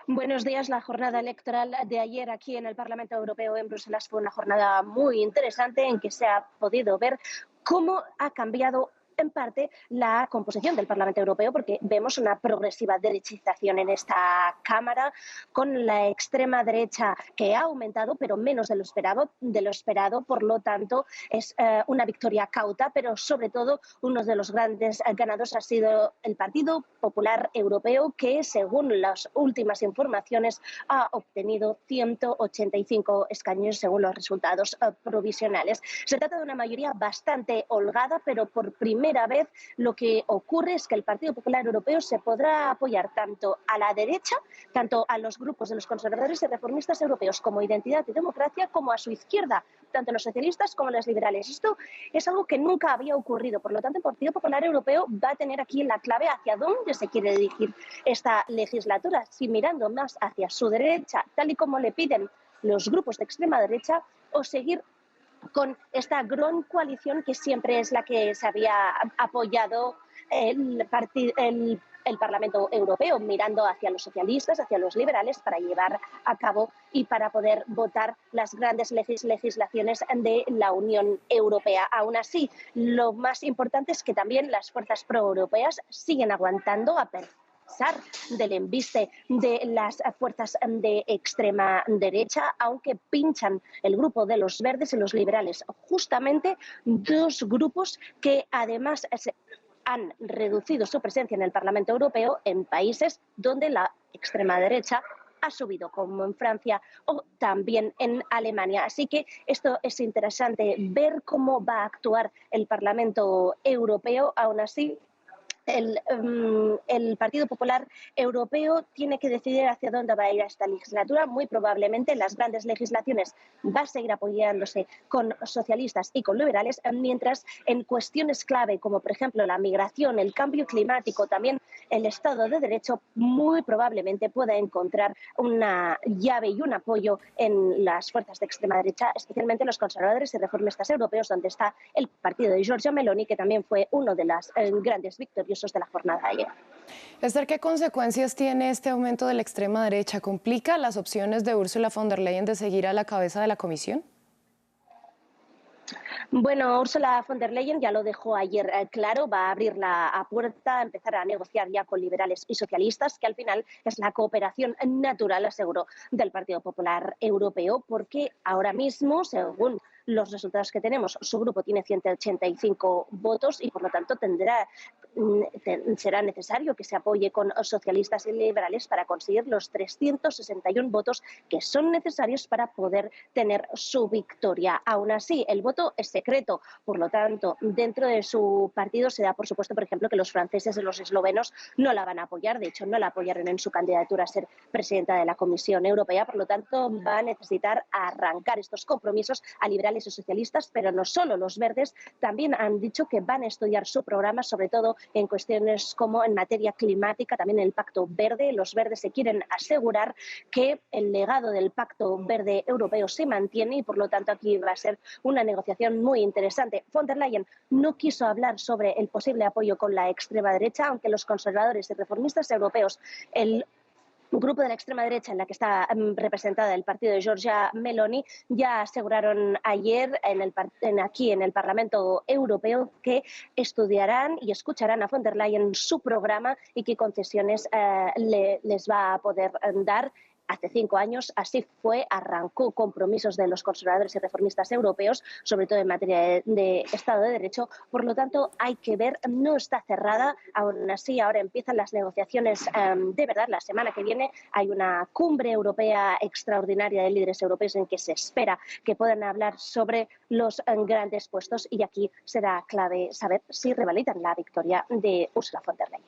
Buenos días. La jornada electoral de ayer aquí en el Parlamento Europeo en Bruselas fue una jornada muy interesante en que se ha podido ver cómo ha cambiado en parte la composición del Parlamento Europeo, porque vemos una progresiva derechización en esta Cámara, con la extrema derecha que ha aumentado, pero menos de lo esperado. Por lo tanto, es una victoria cauta, pero sobre todo uno de los grandes ganadores ha sido el Partido Popular Europeo, que según las últimas informaciones ha obtenido 185 escaños según los resultados provisionales. Se trata de una mayoría bastante holgada, pero por primera vez lo que ocurre es que el Partido Popular Europeo se podrá apoyar tanto a la derecha, tanto a los grupos de los conservadores y reformistas europeos como Identidad y Democracia, como a su izquierda, tanto los socialistas como los liberales. Esto es algo que nunca había ocurrido. Por lo tanto, el Partido Popular Europeo va a tener aquí la clave hacia dónde se quiere dirigir esta legislatura, si mirando más hacia su derecha, tal y como le piden los grupos de extrema derecha, o seguir con esta gran coalición que siempre es la que se había apoyado el Parlamento Europeo, mirando hacia los socialistas, hacia los liberales, para llevar a cabo y para poder votar las grandes legislaciones de la Unión Europea. Aún así, lo más importante es que también las fuerzas proeuropeas siguen aguantando a pesar del embiste de las fuerzas de extrema derecha, aunque pinchan el grupo de los verdes y los liberales, justamente dos grupos que además han reducido su presencia en el Parlamento Europeo en países donde la extrema derecha ha subido, como en Francia o también en Alemania. Así que esto es interesante, ver cómo va a actuar el Parlamento Europeo. Aún así, el Partido Popular Europeo tiene que decidir hacia dónde va a ir esta legislatura. Muy probablemente las grandes legislaciones va a seguir apoyándose con socialistas y con liberales, mientras en cuestiones clave como por ejemplo la migración, el cambio climático, también el Estado de Derecho, muy probablemente pueda encontrar una llave y un apoyo en las fuerzas de extrema derecha, especialmente los conservadores y reformistas europeos, donde está el partido de Giorgia Meloni, que también fue uno de las grandes victorias de la jornada de ayer. Esther, ¿qué consecuencias tiene este aumento de la extrema derecha? ¿Complica las opciones de Ursula von der Leyen de seguir a la cabeza de la Comisión? Bueno, Ursula von der Leyen ya lo dejó ayer claro, va a abrir la puerta a empezar a negociar ya con liberales y socialistas, que al final es la cooperación natural, aseguró, del Partido Popular Europeo, porque ahora mismo, según los resultados que tenemos, su grupo tiene 185 votos y por lo tanto será necesario que se apoye con socialistas y liberales para conseguir los 361 votos que son necesarios para poder tener su victoria. Aún así, el voto es secreto, por lo tanto, dentro de su partido se da por supuesto, por ejemplo, que los franceses y los eslovenos no la van a apoyar. De hecho, no la apoyaron en su candidatura a ser presidenta de la Comisión Europea. Por lo tanto, va a necesitar arrancar estos compromisos a liberales y socialistas, pero no solo. Los verdes también han dicho que van a estudiar su programa, sobre todo en cuestiones como en materia climática, también el Pacto Verde. Los verdes se quieren asegurar que el legado del Pacto Verde Europeo se mantiene y por lo tanto aquí va a ser una negociación muy interesante. Von der Leyen no quiso hablar sobre el posible apoyo con la extrema derecha, aunque los conservadores y reformistas europeos, el grupo de la extrema derecha en la que está representada el partido de Giorgia Meloni, ya aseguraron ayer aquí en el Parlamento Europeo que estudiarán y escucharán a von der Leyen su programa y qué concesiones les va a poder dar. Hace 5 años así fue, arrancó compromisos de los conservadores y reformistas europeos, sobre todo en materia de Estado de Derecho. Por lo tanto, hay que ver, no está cerrada. Aún así, ahora empiezan las negociaciones de verdad. La semana que viene hay una cumbre europea extraordinaria de líderes europeos en que se espera que puedan hablar sobre los grandes puestos y aquí será clave saber si revalidan la victoria de Ursula von der Leyen.